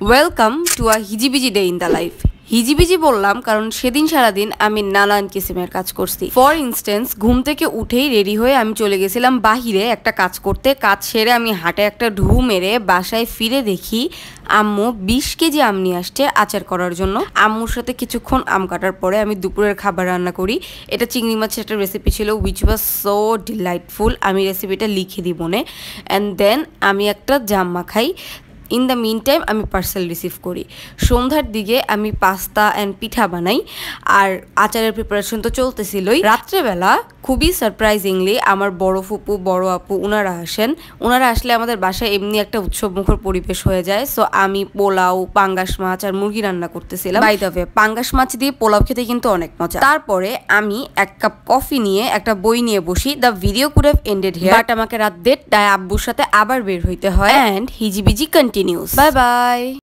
Welcome to a হিজিবিজি day in the life. হিজিবিজি বললাম কারণ সেদিন সারাদিন আমি নানান কিসিমের কাজ করছি। ফর ইনস্টেন্স, ঘুম থেকে উঠেই রেডি হয়ে আমি চলে গেছিলাম বাহিরে একটা কাজ করতে। কাজ সেরে আমি হাটে একটা ঢু মেরে বাসায় ফিরে দেখি আম্মু 20 কেজি আম নিয়ে আসছে আচার করার জন্য। আম্মুর সাথে কিছুক্ষণ আম কাটার পরে আমি দুপুরের খাবার রান্না করি। এটা চিংড়ি মাছের একটা রেসিপি ছিল, উইচ ওয়াজ সো ডিলাইটফুল। আমি রেসিপিটা লিখে দিব নে। অ্যান্ড দেন আমি একটা জাম্মা খাই। ইন দ্য মিন টাইম আমি পার্সেল রিসিভ করি। সন্ধ্যার দিকে আমি পাস্তা অ্যান্ড পিঠা বানাই, আর আচারের প্রিপারেশন তো চলতেছিলই। রাত্রেবেলা খুবই সারপ্রাইজিংলি আমার বড় ফুপু, বড় আপু ওনারা আসেন। ওনারা আসলে আমাদের বাসায় এমনি একটা উৎসবমুখর পরিবেশ হয়ে যায়। সো আমি পোলাও, পাঙ্গাস মাছ আর মুরগি রান্না করতেছিলাম। বাই দ্য ওয়ে, পাঙ্গাস মাছ দিয়ে পোলাও খেতে কিন্তু অনেক মজা। তারপরে আমি এক কাপ কফি নিয়ে একটা বই নিয়ে বসি। The video could have ended here, but আমাকে রাত 1:30টায় আব্বুর সাথে আবার বের হইতে হয়। অ্যান্ড হিজিবিজি কন্টিনিউস। Bye by.